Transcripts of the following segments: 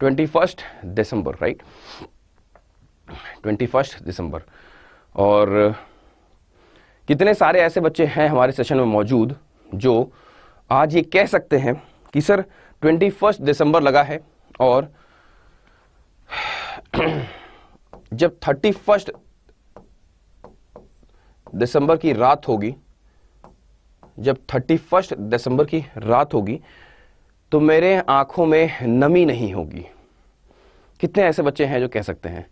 दिसंबर, right, 21 दिसंबर। और कितने सारे ऐसे बच्चे हैं हमारे सेशन में मौजूद जो आज ये कह सकते हैं कि सर 21 दिसंबर लगा है और जब 31 दिसंबर की रात होगी, जब 31 दिसंबर की रात होगी तो मेरे आंखों में नमी नहीं होगी। कितने ऐसे बच्चे हैं जो कह सकते हैं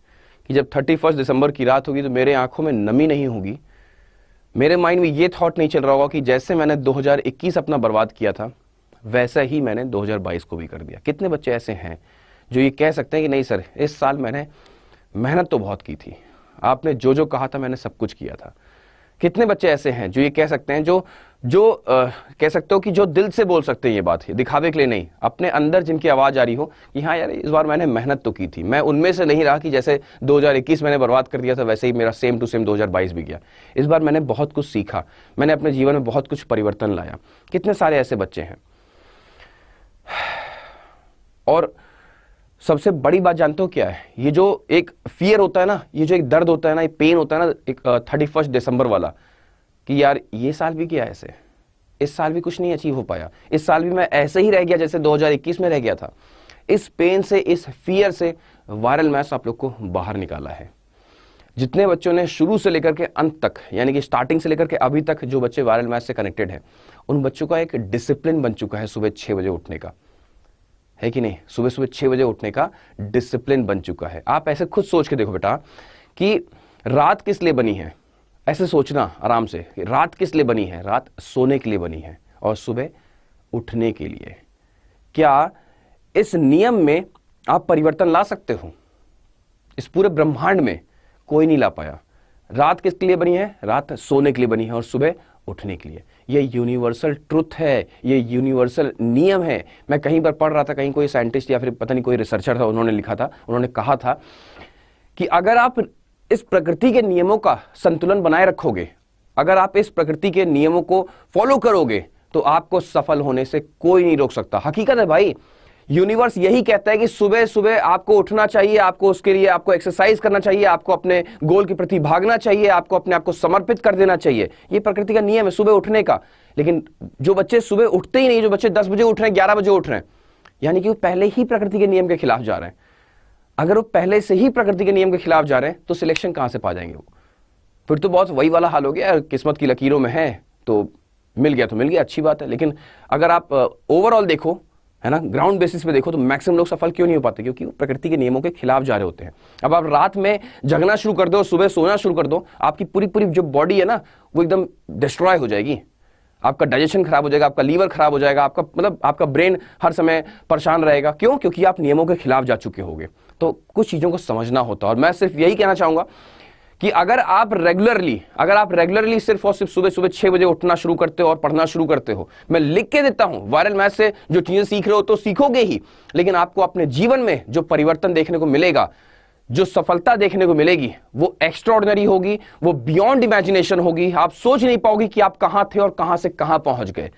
कि जब 31 दिसंबर की रात होगी तो मेरे आंखों में नमी नहीं होगी। मेरे माइंड में ये थॉट नहीं चल रहा होगा कि जैसे मैंने 2021 अपना बर्बाद किया था वैसा ही मैंने 2022 को भी कर दिया। कितने बच्चे ऐसे हैं जो ये कह सकते हैं कि नहीं सर, इस साल मैंने मेहनत तो बहुत की थी, आपने जो जो कहा था मैंने सब कुछ किया था। कितने बच्चे ऐसे हैं जो ये कह सकते हैं, जो कह सकते हो कि जो दिल से बोल सकते हैं ये बात, दिखावे के लिए नहीं, अपने अंदर जिनकी आवाज़ आ रही हो कि हाँ यार इस बार मैंने मेहनत तो की थी। मैं उनमें से नहीं रहा कि जैसे 2021 मैंने बर्बाद कर दिया था वैसे ही मेरा सेम टू सेम 2022 भी गया। इस बार मैंने बहुत कुछ सीखा, मैंने अपने जीवन में बहुत कुछ परिवर्तन लाया। कितने सारे ऐसे बच्चे हैं। और सबसे बड़ी बात जानते हो क्या है, ये जो एक फियर होता है ना, ये जो एक दर्द होता है ना, ये पेन होता है ना, एक 31 दिसंबर वाला, कि यार ये साल भी किया ऐसे, इस साल भी कुछ नहीं अचीव हो पाया, इस साल भी मैं ऐसे ही रह गया जैसे 2021 में रह गया था। इस पेन से, इस फियर से वायरल मैथ्स आप लोग को बाहर निकाला है। जितने बच्चों ने शुरू से लेकर के अंत तक, यानी कि स्टार्टिंग से लेकर के अभी तक जो बच्चे वायरल मैथ्स से कनेक्टेड हैं, उन बच्चों का एक डिसिप्लिन बन चुका है सुबह 6 बजे उठने का, है कि नहीं? सुबह सुबह 6 बजे उठने का डिसिप्लिन बन चुका है। आप ऐसे खुद सोच के देखो बेटा कि रात किस लिए बनी है। ऐसे सोचना आराम से, रात किस लिए बनी है? रात सोने के लिए बनी है और सुबह उठने के लिए। क्या इस नियम में आप परिवर्तन ला सकते हो? इस पूरे ब्रह्मांड में कोई नहीं ला पाया। रात किस लिए बनी है? रात सोने के लिए बनी है और सुबह उठने के लिए। ये यूनिवर्सल ट्रुथ है, ये यूनिवर्सल नियम है। मैं कहीं पर पढ़ रहा था, कहीं कोई साइंटिस्ट या फिर पता नहीं कोई रिसर्चर था, उन्होंने लिखा था, उन्होंने कहा था कि अगर आप इस प्रकृति के नियमों का संतुलन बनाए रखोगे, अगर आप इस प्रकृति के नियमों को फॉलो करोगे तो आपको सफल होने से कोई नहीं रोक सकता। हकीकत है भाई, यूनिवर्स यही कहता है कि सुबह सुबह आपको उठना चाहिए, आपको उसके लिए आपको एक्सरसाइज करना चाहिए, आपको अपने गोल के प्रति भागना चाहिए, आपको अपने आप को समर्पित कर देना चाहिए। ये प्रकृति का नियम है सुबह उठने का। लेकिन जो बच्चे सुबह उठते ही नहीं, जो बच्चे 10 बजे उठ रहे हैं, 11 बजे उठ रहे हैं, यानी कि वो पहले ही प्रकृति के नियम के खिलाफ जा रहे हैं। अगर वो पहले से ही प्रकृति के नियम के खिलाफ जा रहे हैं तो सिलेक्शन कहां से पा जाएंगे वो? फिर तो बहुत वही वाला हाल हो गया, किस्मत की लकीरों में है तो मिल गया तो मिल गया, अच्छी बात है। लेकिन अगर आप ओवरऑल देखो, है ना, ग्राउंड बेसिस पे देखो, तो मैक्सिमम लोग सफल क्यों नहीं हो पाते? क्योंकि वो प्रकृति के नियमों के खिलाफ जा रहे होते हैं। अब आप रात में जगना शुरू कर दो, सुबह सोना शुरू कर दो, आपकी पूरी पूरी जो बॉडी है ना वो एकदम डिस्ट्रॉय हो जाएगी। आपका डाइजेशन खराब हो जाएगा, आपका लीवर खराब हो जाएगा, आपका मतलब आपका ब्रेन हर समय परेशान रहेगा। क्यों? क्योंकि आप नियमों के खिलाफ जा चुके होगे। तो कुछ चीजों को समझना होता है। और मैं सिर्फ यही कहना चाहूंगा कि अगर आप रेगुलरली सिर्फ और सिर्फ सुबह सुबह 6 बजे उठना शुरू करते हो और पढ़ना शुरू करते हो, मैं लिख के देता हूं, वायरल मैथ से जो चीजें सीख रहे हो तो सीखोगे ही, लेकिन आपको अपने जीवन में जो परिवर्तन देखने को मिलेगा, जो सफलता देखने को मिलेगी, वो एक्स्ट्राऑर्डिनरी होगी, वो बियॉन्ड इमेजिनेशन होगी। आप सोच नहीं पाओगे कि आप कहां थे और कहां से कहां पहुंच गए,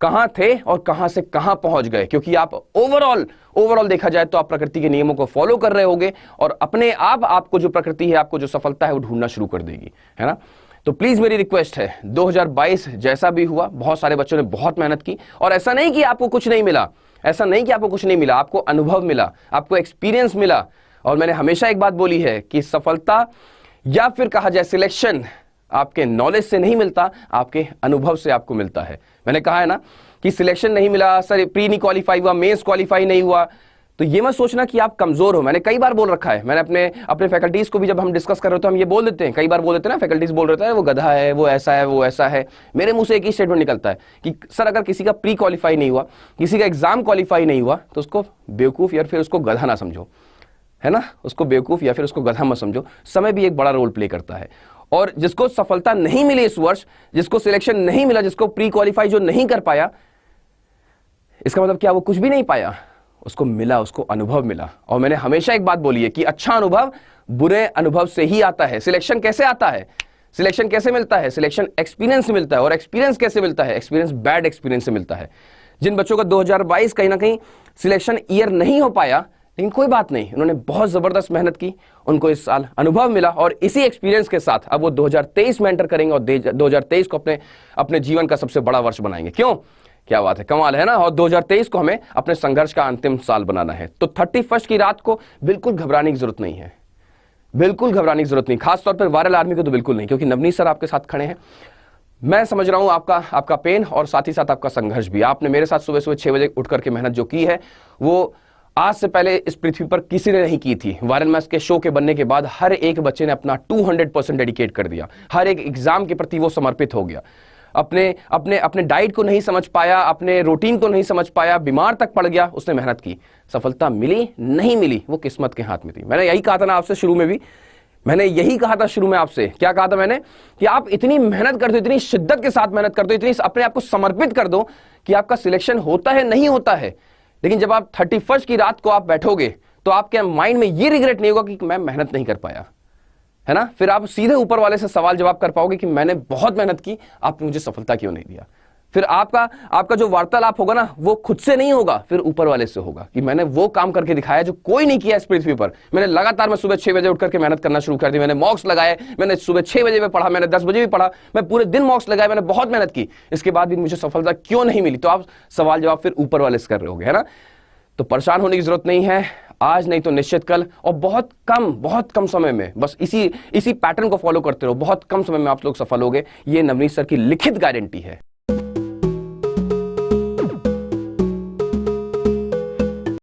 कहां थे और कहां से कहां पहुंच गए। क्योंकि आप ओवरऑल देखा जाए तो आप प्रकृति के नियमों को फॉलो कर रहे होगे और अपने आप आपको जो प्रकृति है, आपको जो सफलता है वो ढूंढना शुरू कर देगी, है ना। तो प्लीज मेरी रिक्वेस्ट है, 2022 जैसा भी हुआ, बहुत सारे बच्चों ने बहुत मेहनत की और ऐसा नहीं कि आपको कुछ नहीं मिला, आपको अनुभव मिला, आपको एक्सपीरियंस मिला। और मैंने हमेशा एक बात बोली है कि सफलता या फिर कहा जाए सिलेक्शन आपके नॉलेज से नहीं मिलता, आपके अनुभव से आपको मिलता है। मैंने कहा है ना कि सिलेक्शन नहीं मिला, सर प्री नहीं क्वालिफाई हुआ, मेंस क्वालिफाई नहीं हुआ, तो ये मत सोचना कि आप कमजोर हो। मैंने कई बार बोल रखा है, मैंने अपने फैकल्टीज को भी जब हम डिस्कस कर रहे होते हैं हम ये बोल देते हैं, कई बार बोल देते हैं ना, फैकल्टीज बोल रहे हैं वो गधा है, वो ऐसा है, वो ऐसा है। मेरे मुंह से एक ही स्टेटमेंट निकलता है कि सर अगर किसी का प्री क्वालिफाई नहीं हुआ, किसी का एग्जाम क्वालिफाई नहीं हुआ, तो उसको बेवकूफ या फिर उसको गधा ना समझो, है ना, उसको बेवकूफ या फिर उसको गधा मत समझो। समय भी एक बड़ा रोल प्ले करता है। और जिसको सफलता नहीं मिली इस वर्ष, जिसको सिलेक्शन नहीं मिला, जिसको प्री क्वालिफाई जो नहीं कर पाया, इसका मतलब क्या वो कुछ भी नहीं पाया? उसको मिला, उसको अनुभव मिला। और मैंने हमेशा एक बात बोली है कि अच्छा अनुभव बुरे अनुभव से ही आता है। सिलेक्शन कैसे आता है? सिलेक्शन कैसे मिलता है? सिलेक्शन एक्सपीरियंस से मिलता है। और एक्सपीरियंस कैसे मिलता है? एक्सपीरियंस बैड एक्सपीरियंस से मिलता है। जिन बच्चों का 2022 कहीं ना कहीं सिलेक्शन ईयर नहीं हो पाया, लेकिन कोई बात नहीं, उन्होंने बहुत जबरदस्त मेहनत की, उनको इस साल अनुभव मिला और इसी एक्सपीरियंस के साथ अब वो 2023 में एंटर करेंगे और 2023 को अपने जीवन का सबसे बड़ा वर्ष बनाएंगे। क्यों? क्या बात है, कमाल है ना। और 2023 को हमें अपने संघर्ष का अंतिम साल बनाना है। तो 31 की रात को बिल्कुल घबराने की जरूरत नहीं है, बिल्कुल घबराने की जरूरत नहीं, खासतौर पर वायरल आर्मी को तो बिल्कुल नहीं, क्योंकि नवनीत सर आपके साथ खड़े हैं। मैं समझ रहा हूं आपका पेन और साथ ही साथ आपका संघर्ष भी। आपने मेरे साथ सुबह सुबह 6 बजे उठ करके मेहनत जो की है वो आज से पहले इस पृथ्वी पर किसी ने नहीं की थी। वायरल मैथ्स के शो के बनने के बाद हर एक बच्चे ने अपना 200% डेडिकेट कर दिया, हर एक एग्जाम के प्रति वो समर्पित हो गया। अपने डाइट को नहीं समझ पाया, अपने रूटीन को नहीं समझ पाया, बीमार तक पड़ गया, उसने मेहनत की, सफलता मिली नहीं मिली वो किस्मत के हाथ में थी। मैंने यही कहा था ना आपसे शुरू में भी, मैंने यही कहा था शुरू में आपसे, क्या कहा था मैंने, कि आप इतनी मेहनत कर दो, इतनी शिद्दत के साथ मेहनत कर दो, इतनी अपने आप को समर्पित कर दो कि आपका सिलेक्शन होता है नहीं होता है, लेकिन जब आप 31 की रात को आप बैठोगे तो आपके माइंड में ये रिग्रेट नहीं होगा कि मैं मेहनत नहीं कर पाया, है ना। फिर आप सीधे ऊपर वाले से सवाल जवाब कर पाओगे कि मैंने बहुत मेहनत की, आपने मुझे सफलता क्यों नहीं दिया। फिर आपका जो वार्तालाप होगा ना वो खुद से नहीं होगा, फिर ऊपर वाले से होगा कि मैंने वो काम करके दिखाया जो कोई नहीं किया इस पृथ्वी पर। मैंने लगातार मैं सुबह 6 बजे उठ करके मेहनत करना शुरू कर दी, मैंने मॉक्स लगाए, मैंने सुबह 6 बजे में पढ़ा, मैंने 10 बजे भी पढ़ा, मैं पूरे दिन मॉक्स लगाए, मैंने बहुत मेहनत की, इसके बाद भी मुझे सफलता क्यों नहीं मिली। तो आप सवाल जवाब फिर ऊपर वाले से कर रहे होगे, है ना। तो परेशान होने की जरूरत नहीं है, आज नहीं तो निश्चित कल, और बहुत कम समय में बस इसी पैटर्न को फॉलो करते रहो, बहुत कम समय में आप लोग सफल होगे। ये नवनीत सर की लिखित गारंटी है।